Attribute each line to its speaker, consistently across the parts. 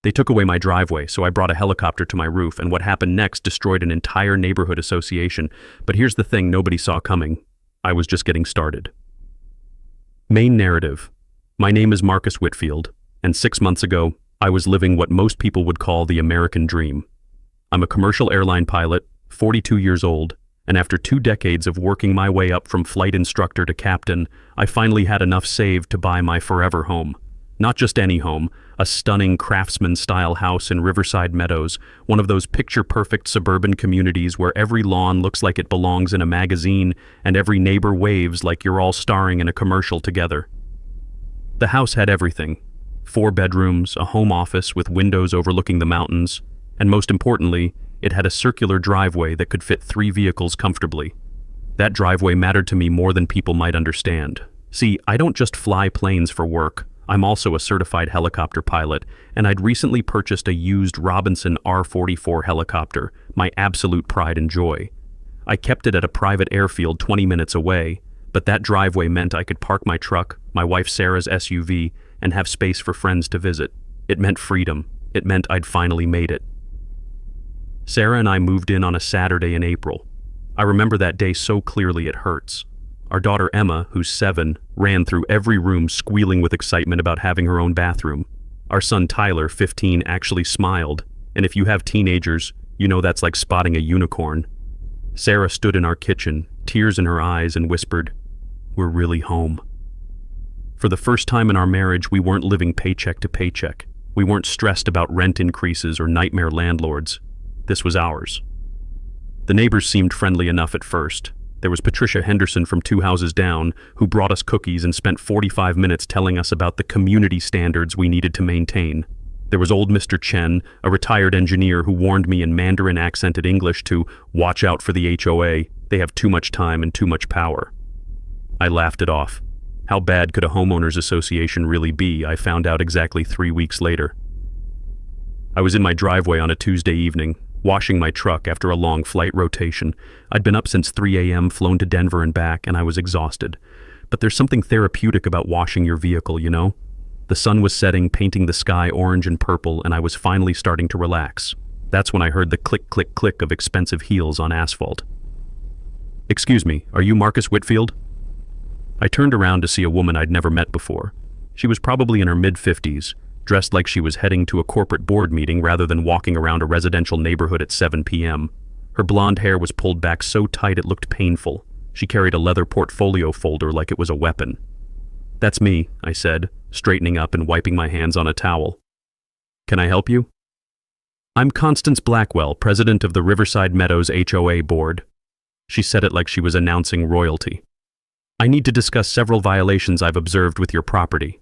Speaker 1: They took away my driveway, so I brought a helicopter to my roof, and what happened next destroyed an entire neighborhood association. But here's the thing nobody saw coming. I was just getting started. Main narrative. My name is Marcus Whitfield, and 6 months ago, I was living what most people would call the American dream. I'm a commercial airline pilot, 42 years old, and after 2 decades of working my way up from flight instructor to captain, I finally had enough saved to buy my forever home. Not just any home, a stunning craftsman-style house in Riverside Meadows, one of those picture-perfect suburban communities where every lawn looks like it belongs in a magazine and every neighbor waves like you're all starring in a commercial together. The house had everything. 4 bedrooms, a home office with windows overlooking the mountains, and most importantly, it had a circular driveway that could fit 3 vehicles comfortably. That driveway mattered to me more than people might understand. See, I don't just fly planes for work. I'm also a certified helicopter pilot, and I'd recently purchased a used Robinson R-44 helicopter, my absolute pride and joy. I kept it at a private airfield 20 minutes away, but that driveway meant I could park my truck, my wife Sarah's SUV, and have space for friends to visit. It meant freedom. It meant I'd finally made it. Sarah and I moved in on a Saturday in April. I remember that day so clearly it hurts. Our daughter Emma, who's 7, ran through every room squealing with excitement about having her own bathroom. Our son Tyler, 15, actually smiled, and if you have teenagers, you know that's like spotting a unicorn. Sarah stood in our kitchen, tears in her eyes, and whispered, "We're really home." For the first time in our marriage, we weren't living paycheck to paycheck. We weren't stressed about rent increases or nightmare landlords. This was ours. The neighbors seemed friendly enough at first. There was Patricia Henderson from 2 houses down, who brought us cookies and spent 45 minutes telling us about the community standards we needed to maintain. There was old Mr. Chen, a retired engineer who warned me in Mandarin accented English to watch out for the HOA. They have too much time and too much power. I laughed it off. How bad could a homeowners association really be? I found out exactly 3 weeks later. I was in my driveway on a Tuesday evening, washing my truck after a long flight rotation. I'd been up since 3 a.m., flown to Denver and back, and I was exhausted. But there's something therapeutic about washing your vehicle, you know? The sun was setting, painting the sky orange and purple, and I was finally starting to relax. That's when I heard the click, click, click of expensive heels on asphalt. "Excuse me, are you Marcus Whitfield?" I turned around to see a woman I'd never met before. She was probably in her mid-50s, dressed like she was heading to a corporate board meeting rather than walking around a residential neighborhood at 7 p.m. Her blonde hair was pulled back so tight it looked painful. She carried a leather portfolio folder like it was a weapon. "That's me," I said, straightening up and wiping my hands on a towel. "Can I help you?" "I'm Constance Blackwell, president of the Riverside Meadows HOA board." She said it like she was announcing royalty. "I need to discuss several violations I've observed with your property."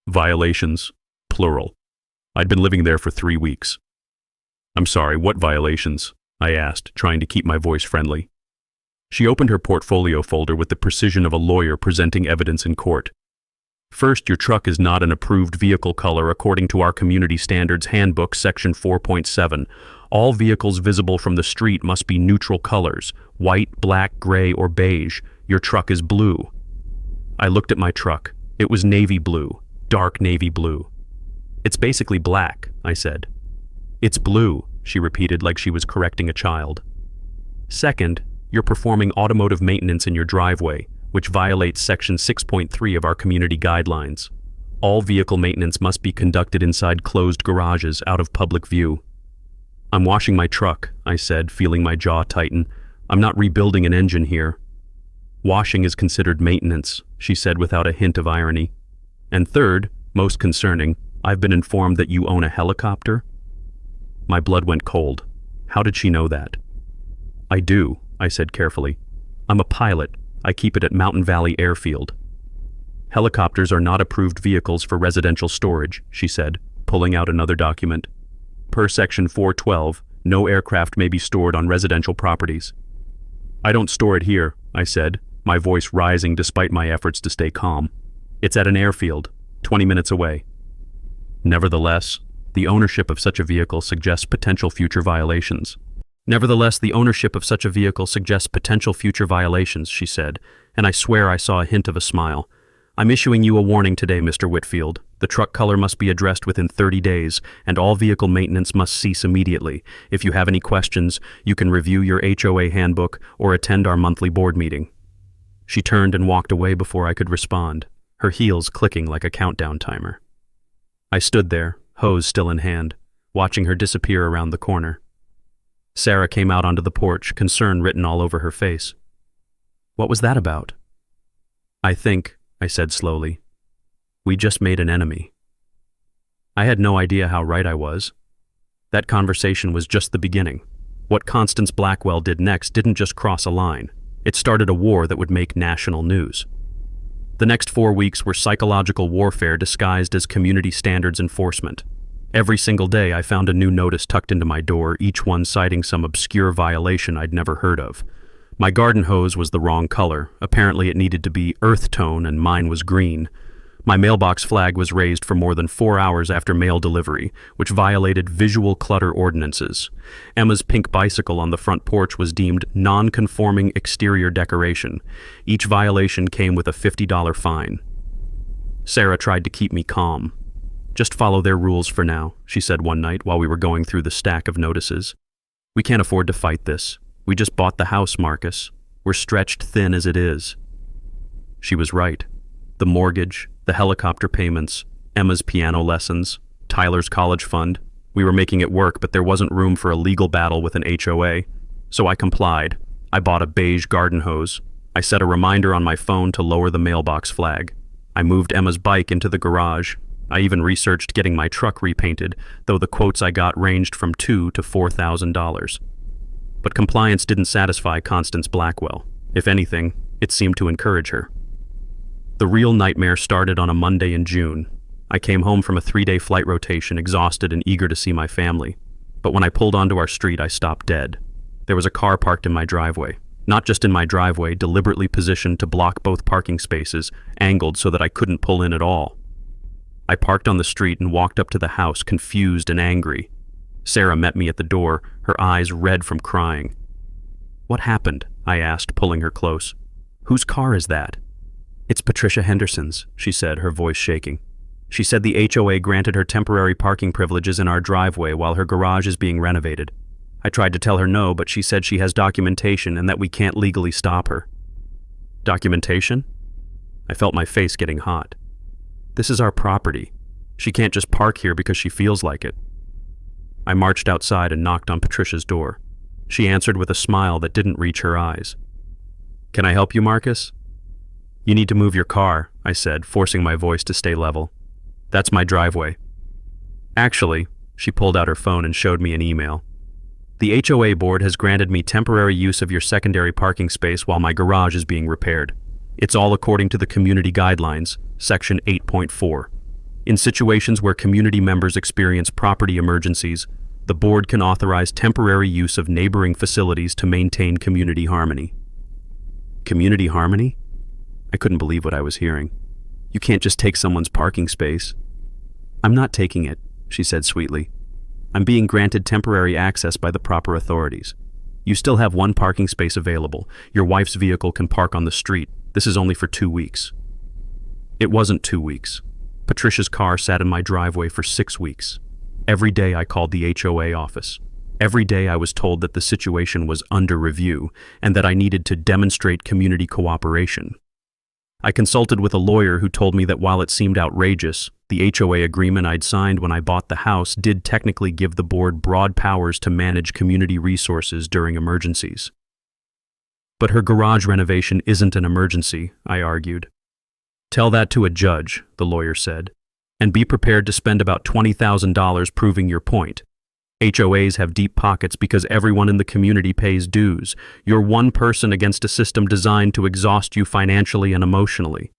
Speaker 1: Violations? Plural. I'd been living there for 3 weeks. "I'm sorry, what violations?" I asked, trying to keep my voice friendly. She opened her portfolio folder with the precision of a lawyer presenting evidence in court. "First, your truck is not an approved vehicle color according to our Community Standards Handbook, Section 4.7. All vehicles visible from the street must be neutral colors, white, black, gray, or beige. Your truck is blue." I looked at my truck. It was navy blue, dark navy blue. "It's basically black," I said. "It's blue," she repeated like she was correcting a child. "Second, you're performing automotive maintenance in your driveway, which violates Section 6.3 of our community guidelines. All vehicle maintenance must be conducted inside closed garages out of public view." "I'm washing my truck," I said, feeling my jaw tighten. "I'm not rebuilding an engine here." "Washing is considered maintenance," she said without a hint of irony. "And third, most concerning, I've been informed that you own a helicopter." My blood went cold. How did she know that? "I do," I said carefully. "I'm a pilot. I keep it at Mountain Valley Airfield." "Helicopters are not approved vehicles for residential storage," she said, pulling out another document. "Per Section 412, no aircraft may be stored on residential properties." "I don't store it here," I said, my voice rising despite my efforts to stay calm. "It's at an airfield, 20 minutes away." Nevertheless, the ownership of such a vehicle suggests potential future violations. "Nevertheless, the ownership of such a vehicle suggests potential future violations," she said, and I swear I saw a hint of a smile. I'm issuing you a warning today, Mr. Whitfield. The truck color must be addressed within 30 days, and all vehicle maintenance must cease immediately. If you have any questions, you can review your HOA handbook or attend our monthly board meeting." She turned and walked away before I could respond, her heels clicking like a countdown timer. I stood there, hose still in hand, watching her disappear around the corner. Sarah came out onto the porch, concern written all over her face. "What was that about?" I said slowly, "we just made an enemy." I had no idea how right I was. That conversation was just the beginning. What Constance Blackwell did next didn't just cross a line. It started a war that would make national news. The next 4 weeks were psychological warfare disguised as community standards enforcement. Every single day I found a new notice tucked into my door, each one citing some obscure violation I'd never heard of. My garden hose was the wrong color. Apparently it needed to be earth tone and mine was green. My mailbox flag was raised for more than 4 hours after mail delivery, which violated visual clutter ordinances. Emma's pink bicycle on the front porch was deemed non-conforming exterior decoration. Each violation came with a $50 fine. Sarah tried to keep me calm. "Just follow their rules for now," she said one night while we were going through the stack of notices. "We can't afford to fight this. We just bought the house, Marcus. We're stretched thin as it is." She was right. The mortgage, the helicopter payments, Emma's piano lessons, Tyler's college fund. We were making it work, but there wasn't room for a legal battle with an HOA. So I complied. I bought a beige garden hose. I set a reminder on my phone to lower the mailbox flag. I moved Emma's bike into the garage. I even researched getting my truck repainted, though the quotes I got ranged from $2,000 to $4,000. But compliance didn't satisfy Constance Blackwell. If anything, it seemed to encourage her. The real nightmare started on a Monday in June. I came home from a 3-day flight rotation, exhausted and eager to see my family. But when I pulled onto our street, I stopped dead. There was a car parked in my driveway. Not just in my driveway, deliberately positioned to block both parking spaces, angled so that I couldn't pull in at all. I parked on the street and walked up to the house, confused and angry. Sarah met me at the door, her eyes red from crying. "What happened?" I asked, pulling her close. "Whose car is that?" "It's Patricia Henderson's," she said, her voice shaking. "She said the HOA granted her temporary parking privileges in our driveway while her garage is being renovated. I tried to tell her no, but she said she has documentation and that we can't legally stop her." "Documentation?" I felt my face getting hot. "This is our property. She can't just park here because she feels like it." I marched outside and knocked on Patricia's door. She answered with a smile that didn't reach her eyes. "Can I help you, Marcus?" "You need to move your car," I said, forcing my voice to stay level. "That's my driveway." "Actually," she pulled out her phone and showed me an email. "The HOA board has granted me temporary use of your secondary parking space while my garage is being repaired. It's all according to the community guidelines, section 8.4. In situations where community members experience property emergencies, the board can authorize temporary use of neighboring facilities to maintain community harmony." Community harmony? I couldn't believe what I was hearing. You can't just take someone's parking space. "I'm not taking it," she said sweetly. "I'm being granted temporary access by the proper authorities. You still have one parking space available. Your wife's vehicle can park on the street. This is only for 2 weeks." It wasn't 2 weeks. Patricia's car sat in my driveway for 6 weeks. Every day I called the HOA office. Every day I was told that the situation was under review and that I needed to demonstrate community cooperation. I consulted with a lawyer who told me that while it seemed outrageous, the HOA agreement I'd signed when I bought the house did technically give the board broad powers to manage community resources during emergencies. "But her garage renovation isn't an emergency," I argued. "Tell that to a judge," the lawyer said, "and be prepared to spend about $20,000 proving your point. HOAs have deep pockets because everyone in the community pays dues. You're one person against a system designed to exhaust you financially and emotionally."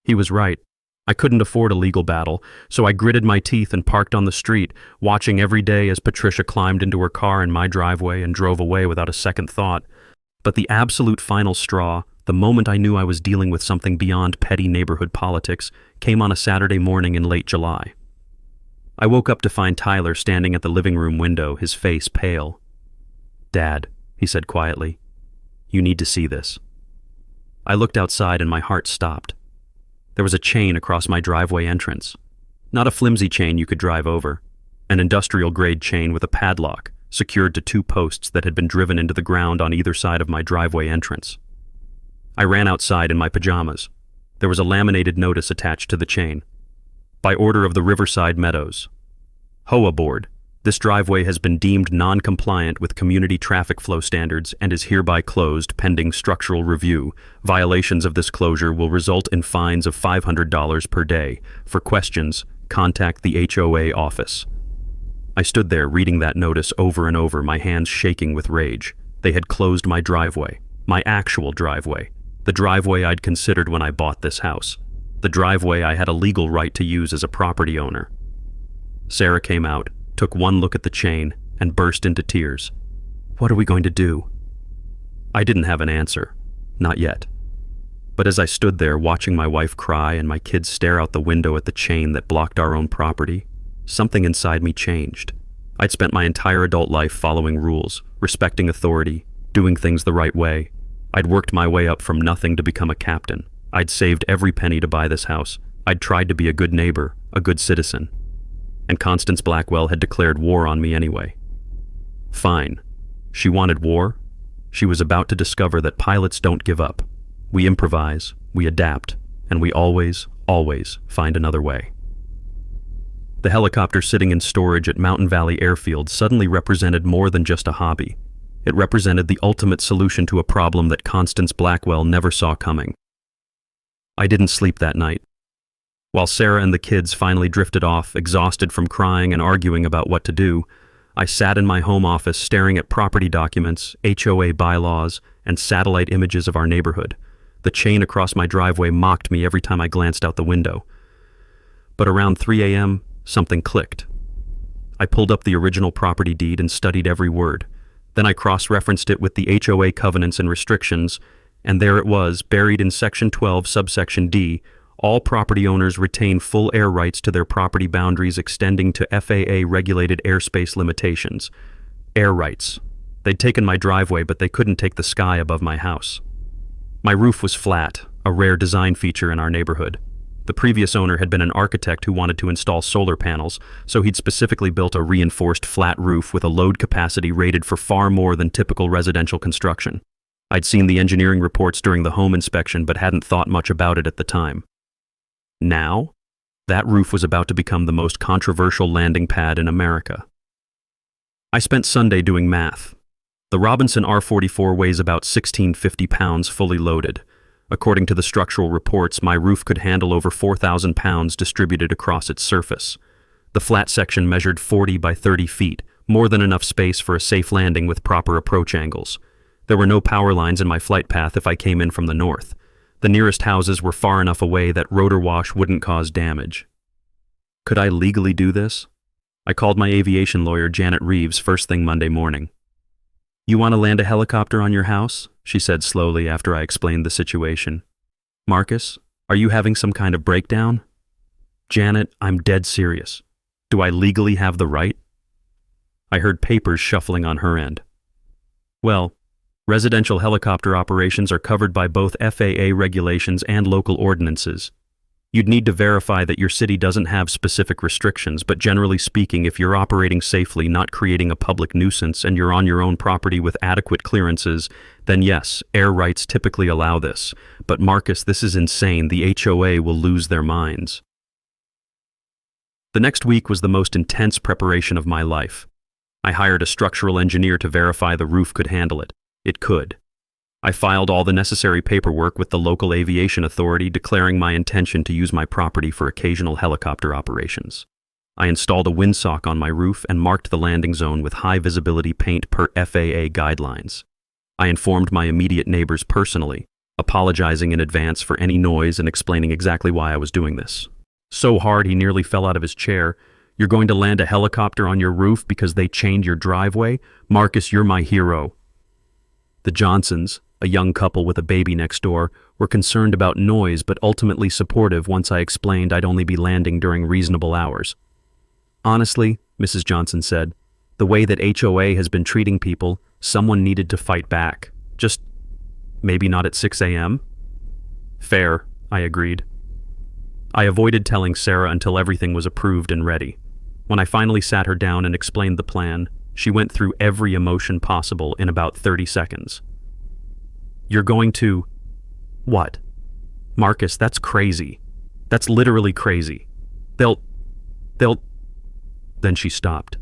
Speaker 1: He was right. I couldn't afford a legal battle, so I gritted my teeth and parked on the street, watching every day as Patricia climbed into her car in my driveway and drove away without a second thought. But the absolute final straw, the moment I knew I was dealing with something beyond petty neighborhood politics, came on a Saturday morning in late July. I woke up to find Tyler standing at the living room window, his face pale. "Dad," he said quietly, "you need to see this." I looked outside and my heart stopped. There was a chain across my driveway entrance. Not a flimsy chain you could drive over. An industrial-grade chain with a padlock, secured to two posts that had been driven into the ground on either side of my driveway entrance. I ran outside in my pajamas. There was a laminated notice attached to the chain. By order of the Riverside Meadows. HOA Board. This driveway has been deemed non-compliant with community traffic flow standards and is hereby closed pending structural review. Violations of this closure will result in fines of $500 per day. For questions, contact the HOA office. I stood there reading that notice over and over, my hands shaking with rage. They had closed my driveway. My actual driveway. The driveway I'd considered when I bought this house. The driveway I had a legal right to use as a property owner. Sarah came out, took one look at the chain, and burst into tears. What are we going to do? I didn't have an answer. Not yet. But as I stood there watching my wife cry and my kids stare out the window at the chain that blocked our own property, something inside me changed. I'd spent my entire adult life following rules, respecting authority, doing things the right way. I'd worked my way up from nothing to become a captain. I'd saved every penny to buy this house. I'd tried to be a good neighbor, a good citizen. And Constance Blackwell had declared war on me anyway. Fine. She wanted war. She was about to discover that pilots don't give up. We improvise, we adapt, and we always, always find another way. The helicopter sitting in storage at Mountain Valley Airfield suddenly represented more than just a hobby. It represented the ultimate solution to a problem that Constance Blackwell never saw coming. I didn't sleep that night. While Sarah and the kids finally drifted off, exhausted from crying and arguing about what to do, I sat in my home office staring at property documents, HOA bylaws, and satellite images of our neighborhood. The chain across my driveway mocked me every time I glanced out the window. But around 3 a.m., something clicked. I pulled up the original property deed and studied every word. Then I cross-referenced it with the HOA covenants and restrictions, and there it was, buried in Section 12, subsection D. All property owners retain full air rights to their property boundaries extending to FAA-regulated airspace limitations. Air rights. They'd taken my driveway, but they couldn't take the sky above my house. My roof was flat, a rare design feature in our neighborhood. The previous owner had been an architect who wanted to install solar panels, so he'd specifically built a reinforced flat roof with a load capacity rated for far more than typical residential construction. I'd seen the engineering reports during the home inspection but hadn't thought much about it at the time. Now, that roof was about to become the most controversial landing pad in America. I spent Sunday doing math. The Robinson R44 weighs about 1,650 pounds fully loaded. According to the structural reports, my roof could handle over 4,000 pounds distributed across its surface. The flat section measured 40 by 30 feet, more than enough space for a safe landing with proper approach angles. There were no power lines in my flight path if I came in from the north. The nearest houses were far enough away that rotor wash wouldn't cause damage. Could I legally do this? I called my aviation lawyer, Janet Reeves, first thing Monday morning. You want to land a helicopter on your house? She said slowly after I explained the situation. Marcus, are you having some kind of breakdown? Janet, I'm dead serious. Do I legally have the right? I heard papers shuffling on her end. Well, residential helicopter operations are covered by both FAA regulations and local ordinances. You'd need to verify that your city doesn't have specific restrictions, but generally speaking, if you're operating safely, not creating a public nuisance, and you're on your own property with adequate clearances, then yes, air rights typically allow this. But Marcus, this is insane. The HOA will lose their minds. The next week was the most intense preparation of my life. I hired a structural engineer to verify the roof could handle it. It could. I filed all the necessary paperwork with the local aviation authority declaring my intention to use my property for occasional helicopter operations. I installed a windsock on my roof and marked the landing zone with high visibility paint per FAA guidelines. I informed my immediate neighbors personally, apologizing in advance for any noise and explaining exactly why I was doing this. So hard he nearly fell out of his chair. You're going to land a helicopter on your roof because they chained your driveway? Marcus, you're my hero. The Johnsons, a young couple with a baby next door, were concerned about noise but ultimately supportive once I explained I'd only be landing during reasonable hours. Honestly, Mrs. Johnson said, the way that HOA has been treating people, someone needed to fight back. Just maybe not at 6 a.m.? Fair, I agreed. I avoided telling Sarah until everything was approved and ready. When I finally sat her down and explained the plan, she went through every emotion possible in about 30 seconds. "You're going to..." "What?" "Marcus, that's crazy. That's literally crazy. They'll... Then she stopped.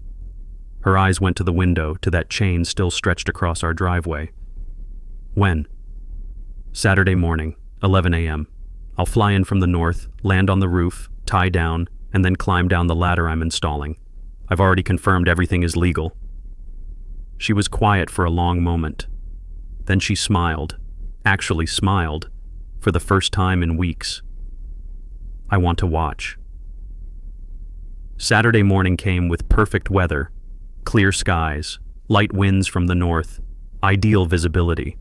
Speaker 1: Her eyes went to the window, to that chain still stretched across our driveway. "When?" "Saturday morning, 11 a.m. I'll fly in from the north, land on the roof, tie down, and then climb down the ladder I'm installing. I've already confirmed everything is legal." She was quiet for a long moment. Then she smiled, actually smiled, for the first time in weeks. "I want to watch." Saturday morning came with perfect weather, clear skies, light winds from the north, ideal visibility.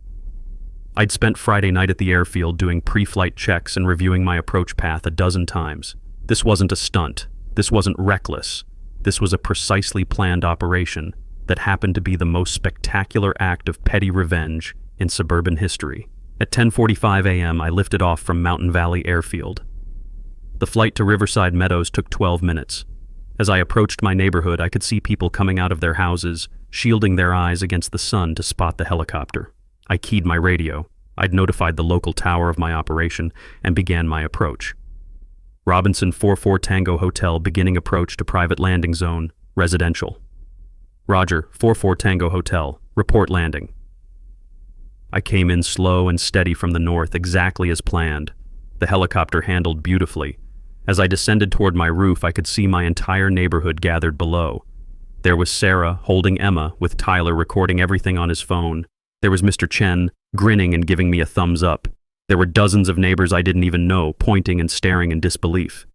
Speaker 1: I'd spent Friday night at the airfield doing pre-flight checks and reviewing my approach path a dozen times. This wasn't a stunt. This wasn't reckless. This was a precisely planned operation that happened to be the most spectacular act of petty revenge in suburban history. At 10:45 a.m., I lifted off from Mountain Valley Airfield. The flight to Riverside Meadows took 12 minutes. As I approached my neighborhood, I could see people coming out of their houses, shielding their eyes against the sun to spot the helicopter. I keyed my radio. I'd notified the local tower of my operation and began my approach. Robinson 44 Tango Hotel beginning approach to private landing zone, residential. Roger, 44 Tango Hotel, report landing. I came in slow and steady from the north, exactly as planned. The helicopter handled beautifully. As I descended toward my roof, I could see my entire neighborhood gathered below. There was Sarah holding Emma, with Tyler recording everything on his phone. There was Mr. Chen, grinning and giving me a thumbs up. There were dozens of neighbors I didn't even know, pointing and staring in disbelief.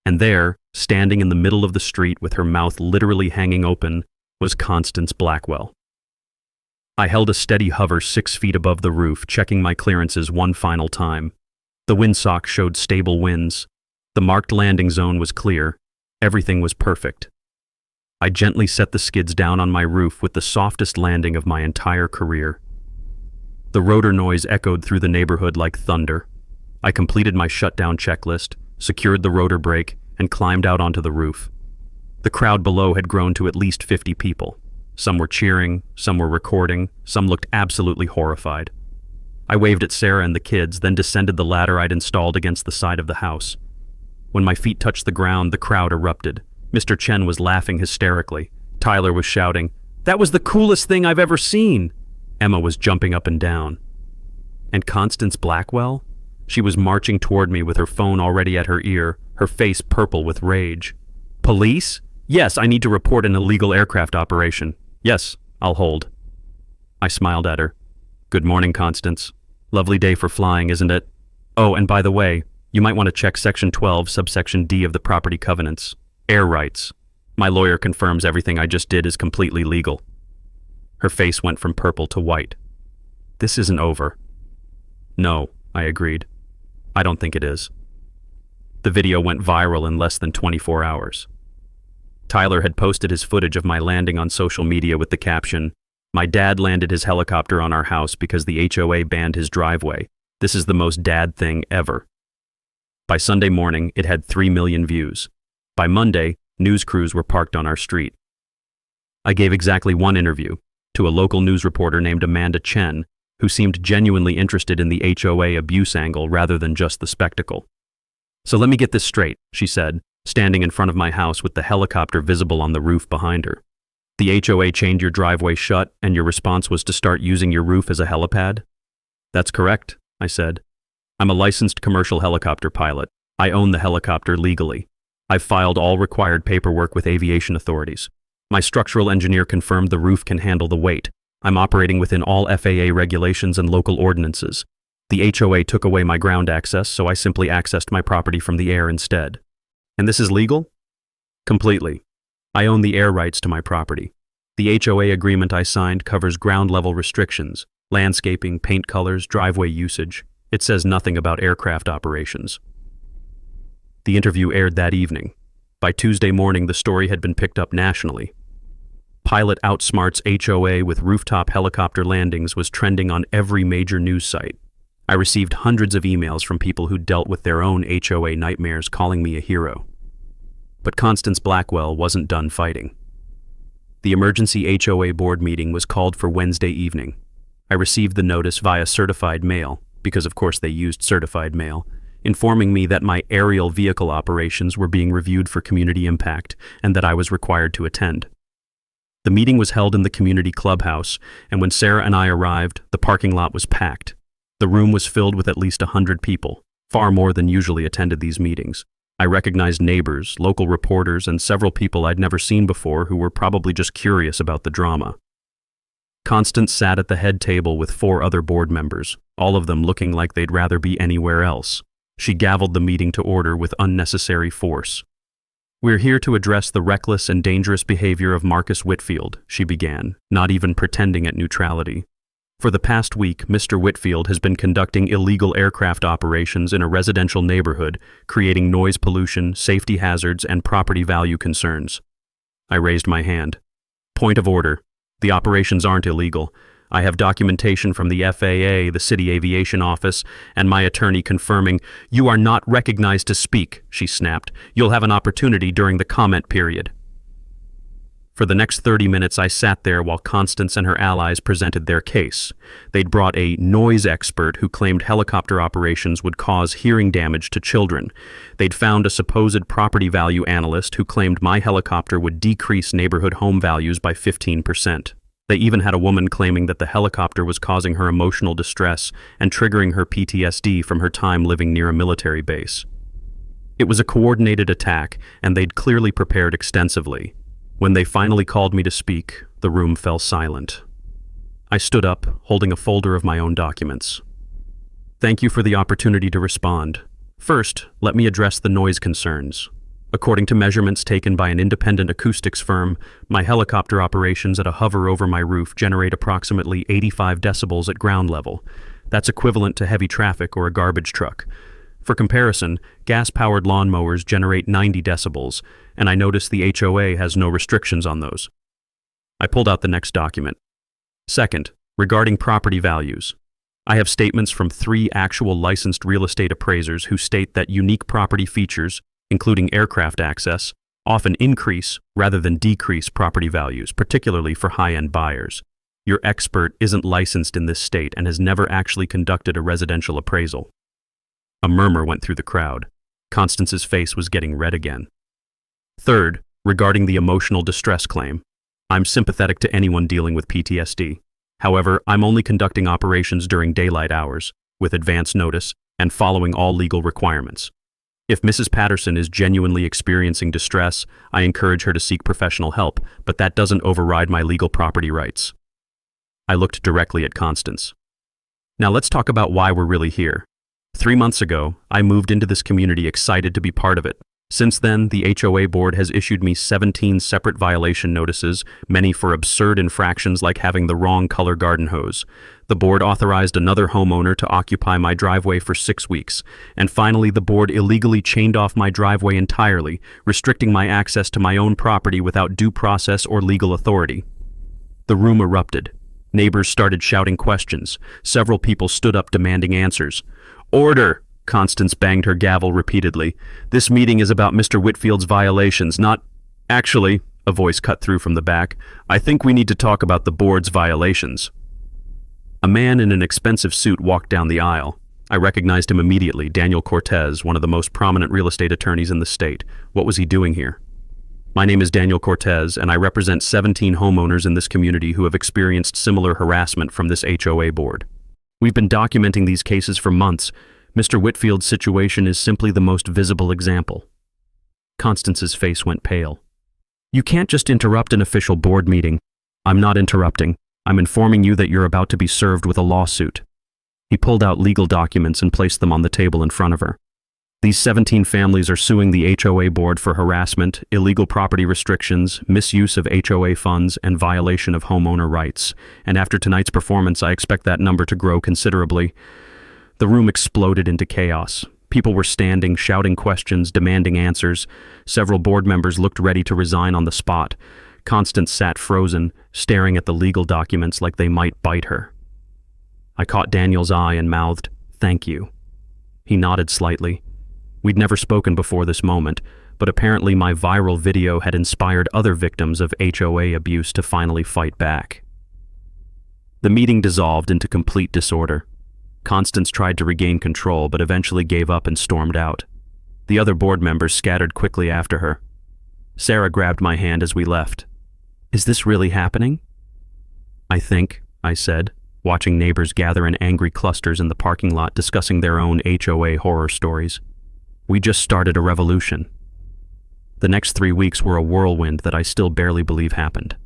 Speaker 1: And there, standing in the middle of the street with her mouth literally hanging open, was Constance Blackwell. I held a steady hover 6 feet above the roof, checking my clearances one final time. The windsock showed stable winds. The marked landing zone was clear. Everything was perfect. I gently set the skids down on my roof with the softest landing of my entire career. The rotor noise echoed through the neighborhood like thunder. I completed my shutdown checklist, secured the rotor brake, and climbed out onto the roof. The crowd below had grown to at least 50 people. Some were cheering, some were recording, some looked absolutely horrified. I waved at Sarah and the kids, then descended the ladder I'd installed against the side of the house. When my feet touched the ground, the crowd erupted. Mr. Chen was laughing hysterically. Tyler was shouting, "That was the coolest thing I've ever seen!" Emma was jumping up and down. And Constance Blackwell? She was marching toward me with her phone already at her ear, her face purple with rage. "Police? Yes, I need to report an illegal aircraft operation. Yes, I'll hold." I smiled at her. "Good morning, Constance. Lovely day for flying, isn't it? Oh, and by the way, you might want to check Section 12, Subsection D of the Property Covenants. Air rights. My lawyer confirms everything I just did is completely legal." Her face went from purple to white. "This isn't over." "No," I agreed. "I don't think it is." The video went viral in less than 24 hours. Tyler had posted his footage of my landing on social media with the caption, "My dad landed his helicopter on our house because the HOA banned his driveway. This is the most dad thing ever." By Sunday morning, it had 3 million views. By Monday, news crews were parked on our street. I gave exactly one interview, to a local news reporter named Amanda Chen, who seemed genuinely interested in the HOA abuse angle rather than just the spectacle. "So let me get this straight," she said, standing in front of my house with the helicopter visible on the roof behind her. "The HOA chained your driveway shut, and your response was to start using your roof as a helipad?" "That's correct," I said. "I'm a licensed commercial helicopter pilot. I own the helicopter legally. I've filed all required paperwork with aviation authorities. My structural engineer confirmed the roof can handle the weight. I'm operating within all FAA regulations and local ordinances. The HOA took away my ground access, so I simply accessed my property from the air instead." "And this is legal?" "Completely. I own the air rights to my property. The HOA agreement I signed covers ground-level restrictions, landscaping, paint colors, driveway usage. It says nothing about aircraft operations." The interview aired that evening. By Tuesday morning, the story had been picked up nationally. "Pilot outsmarts HOA with rooftop helicopter landings" was trending on every major news site. I received hundreds of emails from people who dealt with their own HOA nightmares calling me a hero. But Constance Blackwell wasn't done fighting. The emergency HOA board meeting was called for Wednesday evening. I received the notice via certified mail, because of course they used certified mail, informing me that my aerial vehicle operations were being reviewed for community impact and that I was required to attend. The meeting was held in the community clubhouse, and when Sarah and I arrived, the parking lot was packed. The room was filled with at least 100 people, far more than usually attended these meetings. I recognized neighbors, local reporters, and several people I'd never seen before who were probably just curious about the drama. Constance sat at the head table with 4 other board members, all of them looking like they'd rather be anywhere else. She gavelled the meeting to order with unnecessary force. "We're here to address the reckless and dangerous behavior of Marcus Whitfield," she began, not even pretending at neutrality. "For the past week, Mr. Whitfield has been conducting illegal aircraft operations in a residential neighborhood, creating noise pollution, safety hazards, and property value concerns." I raised my hand. "Point of order. The operations aren't illegal. I have documentation from the FAA, the City Aviation Office, and my attorney confirming—" "You are not recognized to speak," she snapped. "You'll have an opportunity during the comment period." For the next 30 minutes, I sat there while Constance and her allies presented their case. They'd brought a noise expert who claimed helicopter operations would cause hearing damage to children. They'd found a supposed property value analyst who claimed my helicopter would decrease neighborhood home values by 15%. They even had a woman claiming that the helicopter was causing her emotional distress and triggering her PTSD from her time living near a military base. It was a coordinated attack, and they'd clearly prepared extensively. When they finally called me to speak, the room fell silent. I stood up, holding a folder of my own documents. "Thank you for the opportunity to respond. First, let me address the noise concerns. According to measurements taken by an independent acoustics firm, my helicopter operations at a hover over my roof generate approximately 85 decibels at ground level. That's equivalent to heavy traffic or a garbage truck. For comparison, gas-powered lawnmowers generate 90 decibels, and I noticed the HOA has no restrictions on those." I pulled out the next document. "Second, regarding property values. I have statements from 3 actual licensed real estate appraisers who state that unique property features, including aircraft access, often increase rather than decrease property values, particularly for high-end buyers. Your expert isn't licensed in this state and has never actually conducted a residential appraisal." A murmur went through the crowd. Constance's face was getting red again. "Third, regarding the emotional distress claim. I'm sympathetic to anyone dealing with PTSD. However, I'm only conducting operations during daylight hours, with advance notice, and following all legal requirements. If Mrs. Patterson is genuinely experiencing distress, I encourage her to seek professional help, but that doesn't override my legal property rights." I looked directly at Constance. "Now let's talk about why we're really here. 3 months ago, I moved into this community excited to be part of it. Since then, the HOA board has issued me 17 separate violation notices, many for absurd infractions like having the wrong color garden hose. The board authorized another homeowner to occupy my driveway for 6 weeks, and finally the board illegally chained off my driveway entirely, restricting my access to my own property without due process or legal authority." The room erupted. Neighbors started shouting questions. Several people stood up demanding answers. "Order!" Constance banged her gavel repeatedly. "This meeting is about Mr. Whitfield's violations, not—" "Actually," a voice cut through from the back, "I think we need to talk about the board's violations." A man in an expensive suit walked down the aisle. I recognized him immediately, Daniel Cortez, one of the most prominent real estate attorneys in the state. What was he doing here? "My name is Daniel Cortez, and I represent 17 homeowners in this community who have experienced similar harassment from this HOA board. We've been documenting these cases for months. Mr. Whitfield's situation is simply the most visible example." Constance's face went pale. "You can't just interrupt an official board meeting." "I'm not interrupting. I'm informing you that you're about to be served with a lawsuit." He pulled out legal documents and placed them on the table in front of her. "These 17 families are suing the HOA board for harassment, illegal property restrictions, misuse of HOA funds, and violation of homeowner rights. And after tonight's performance, I expect that number to grow considerably." The room exploded into chaos. People were standing, shouting questions, demanding answers. Several board members looked ready to resign on the spot. Constance sat frozen, staring at the legal documents like they might bite her. I caught Daniel's eye and mouthed, Thank you." He nodded slightly. We'd never spoken before this moment, but apparently my viral video had inspired other victims of HOA abuse to finally fight back. The meeting dissolved into complete disorder. Constance tried to regain control, but eventually gave up and stormed out. The other board members scattered quickly after her. Sarah grabbed my hand as we left. "Is this really happening?" "I think," I said, watching neighbors gather in angry clusters in the parking lot discussing their own HOA horror stories. "We just started a revolution." The next 3 weeks were a whirlwind that I still barely believe happened.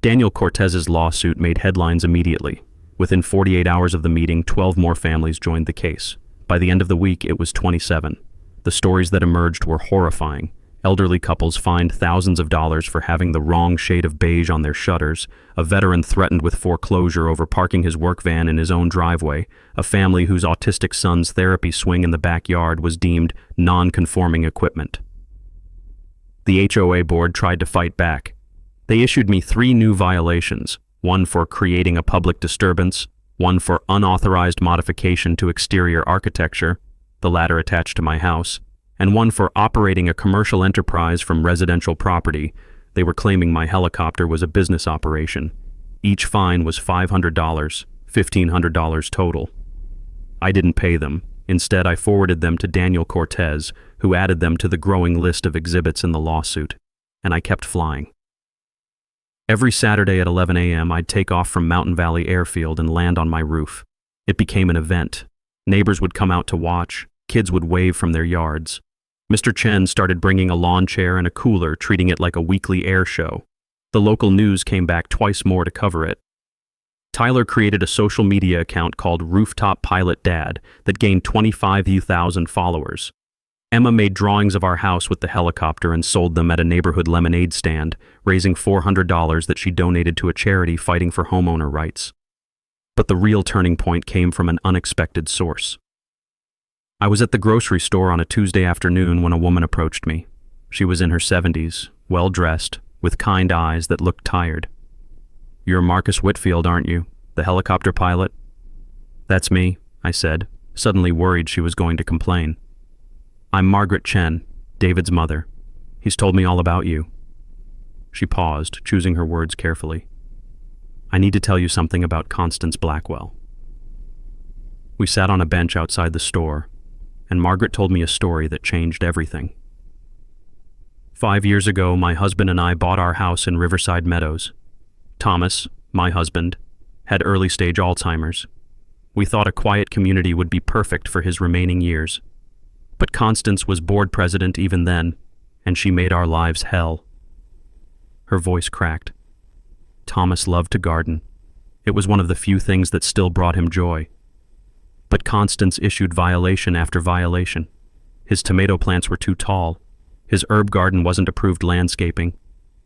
Speaker 1: Daniel Cortez's lawsuit made headlines immediately. Within 48 hours of the meeting, 12 more families joined the case. By the end of the week, it was 27. The stories that emerged were horrifying. Elderly couples fined thousands of dollars for having the wrong shade of beige on their shutters, a veteran threatened with foreclosure over parking his work van in his own driveway, a family whose autistic son's therapy swing in the backyard was deemed non-conforming equipment. The HOA board tried to fight back. They issued me 3 new violations, one for creating a public disturbance, one for unauthorized modification to exterior architecture, the latter attached to my house, and one for operating a commercial enterprise from residential property. They were claiming my helicopter was a business operation. Each fine was $500, $1,500 total. I didn't pay them. Instead, I forwarded them to Daniel Cortez, who added them to the growing list of exhibits in the lawsuit, and I kept flying. Every Saturday at 11 a.m., I'd take off from Mountain Valley Airfield and land on my roof. It became an event. Neighbors would come out to watch. Kids would wave from their yards. Mr. Chen started bringing a lawn chair and a cooler, treating it like a weekly air show. The local news came back twice more to cover it. Tyler created a social media account called Rooftop Pilot Dad that gained 25,000 followers. Emma made drawings of our house with the helicopter and sold them at a neighborhood lemonade stand, raising $400 that she donated to a charity fighting for homeowner rights. But the real turning point came from an unexpected source. I was at the grocery store on a Tuesday afternoon when a woman approached me. She was in her 70s, well-dressed, with kind eyes that looked tired. "You're Marcus Whitfield, aren't you? The helicopter pilot?" "That's me," I said, suddenly worried she was going to complain. "I'm Margaret Chen, David's mother. He's told me all about you." She paused, choosing her words carefully. "I need to tell you something about Constance Blackwell." We sat on a bench outside the store, and Margaret told me a story that changed everything. 5 years ago, my husband and I bought our house in Riverside Meadows. Thomas, my husband, had early-stage Alzheimer's. We thought a quiet community would be perfect for his remaining years. But Constance was board president even then, and she made our lives hell. Her voice cracked. Thomas loved to garden. It was one of the few things that still brought him joy. But Constance issued violation after violation. His tomato plants were too tall. His herb garden wasn't approved landscaping.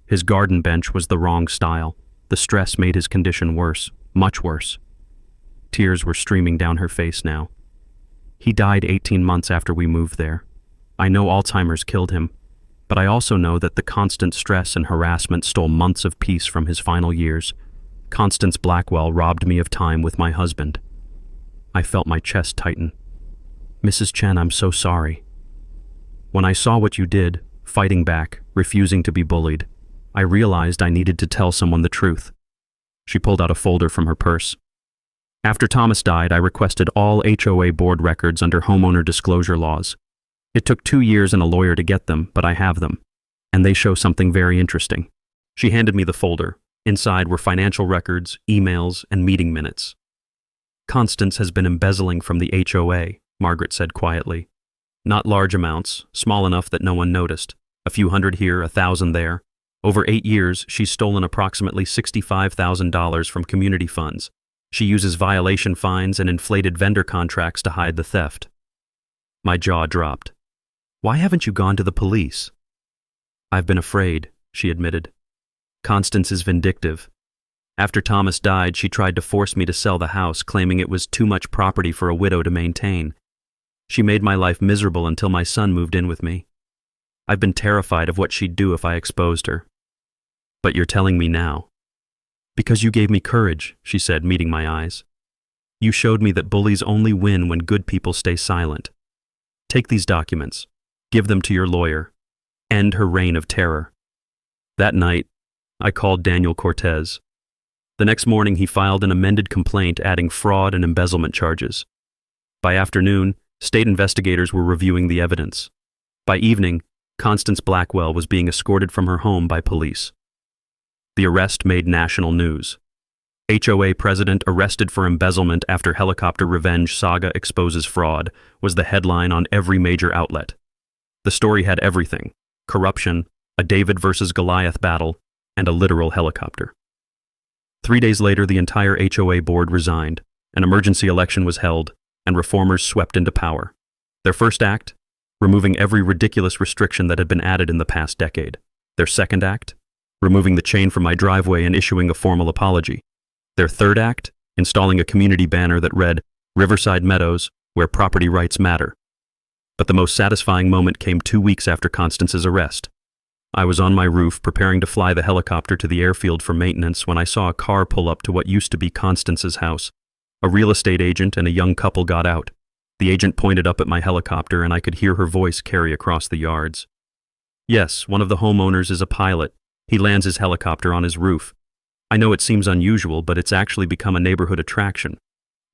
Speaker 1: His garden bench was the wrong style. The stress made his condition worse, much worse. Tears were streaming down her face now. He died 18 months after we moved there. I know Alzheimer's killed him, but I also know that the constant stress and harassment stole months of peace from his final years. Constance Blackwell robbed me of time with my husband. I felt my chest tighten. "Mrs. Chen, I'm so sorry. When I saw what you did, fighting back, refusing to be bullied, I realized I needed to tell someone the truth." She pulled out a folder from her purse. "After Thomas died, I requested all HOA board records under homeowner disclosure laws. It took 2 years and a lawyer to get them, but I have them, and they show something very interesting." She handed me the folder. Inside were financial records, emails, and meeting minutes. "Constance has been embezzling from the HOA," Margaret said quietly. "Not large amounts, small enough that no one noticed. A few hundred here, 1,000 there. Over 8 years, she's stolen approximately $65,000 from community funds. She uses violation fines and inflated vendor contracts to hide the theft." My jaw dropped. "Why haven't you gone to the police?" "I've been afraid," she admitted. "Constance is vindictive. After Thomas died, she tried to force me to sell the house, claiming it was too much property for a widow to maintain. She made my life miserable until my son moved in with me. I've been terrified of what she'd do if I exposed her." "But you're telling me now." "Because you gave me courage," she said, meeting my eyes. You showed me that bullies only win when good people stay silent. Take these documents. Give them to your lawyer. End her reign of terror." That night, I called Daniel Cortez. The next morning, he filed an amended complaint adding fraud and embezzlement charges. By afternoon, state investigators were reviewing the evidence. By evening, Constance Blackwell was being escorted from her home by police. The arrest made national news. HOA president arrested for embezzlement after helicopter revenge saga exposes fraud was the headline on every major outlet. The story had everything: corruption, a David versus Goliath battle, and a literal helicopter. 3 days later, the entire HOA board resigned, an emergency election was held, and reformers swept into power. Their first act? Removing every ridiculous restriction that had been added in the past decade. Their second act? Removing the chain from my driveway and issuing a formal apology. Their third act? Installing a community banner that read, "Riverside Meadows, where property rights matter." But the most satisfying moment came 2 weeks after Constance's arrest. I was on my roof preparing to fly the helicopter to the airfield for maintenance when I saw a car pull up to what used to be Constance's house. A real estate agent and a young couple got out. The agent pointed up at my helicopter and I could hear her voice carry across the yards. "Yes, one of the homeowners is a pilot. He lands his helicopter on his roof. I know it seems unusual, but it's actually become a neighborhood attraction.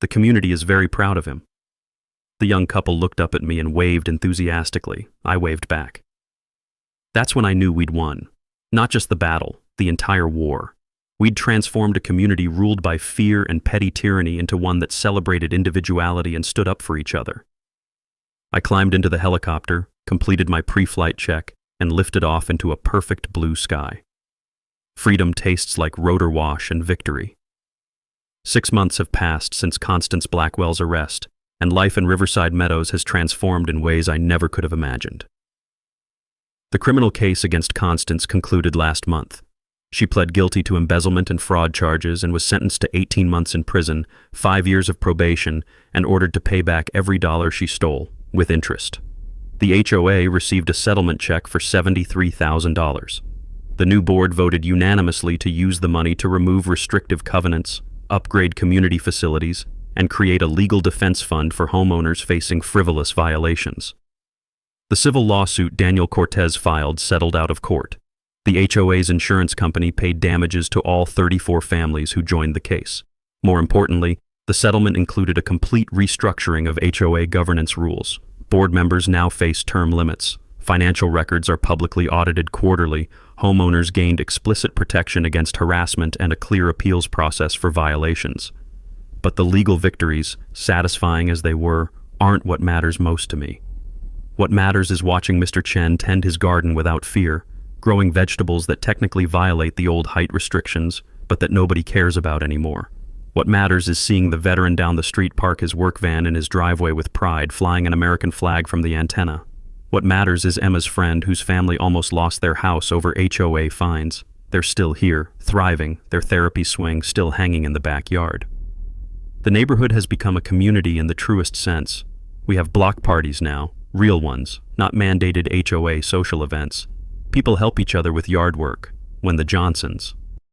Speaker 1: The community is very proud of him." The young couple looked up at me and waved enthusiastically. I waved back. That's when I knew we'd won. Not just the battle, the entire war. We'd transformed a community ruled by fear and petty tyranny into one that celebrated individuality and stood up for each other. I climbed into the helicopter, completed my pre-flight check, and lifted off into a perfect blue sky. Freedom tastes like rotor wash and victory. 6 months have passed since Constance Blackwell's arrest, and life in Riverside Meadows has transformed in ways I never could have imagined. The criminal case against Constance concluded last month. She pled guilty to embezzlement and fraud charges and was sentenced to 18 months in prison, 5 years of probation, and ordered to pay back every dollar she stole, with interest. The HOA received a settlement check for $73,000. The new board voted unanimously to use the money to remove restrictive covenants, upgrade community facilities, and create a legal defense fund for homeowners facing frivolous violations. The civil lawsuit Daniel Cortez filed settled out of court. The HOA's insurance company paid damages to all 34 families who joined the case. More importantly, the settlement included a complete restructuring of HOA governance rules. Board members now face term limits. Financial records are publicly audited quarterly. Homeowners gained explicit protection against harassment and a clear appeals process for violations. But the legal victories, satisfying as they were, aren't what matters most to me. What matters is watching Mr. Chen tend his garden without fear, growing vegetables that technically violate the old height restrictions, but that nobody cares about anymore. What matters is seeing the veteran down the street park his work van in his driveway with pride, flying an American flag from the antenna. What matters is Emma's friend whose family almost lost their house over HOA fines. They're still here, thriving, their therapy swing still hanging in the backyard. The neighborhood has become a community in the truest sense. We have block parties now, real ones, not mandated HOA social events. People help each other with yard work. When the Johnsons,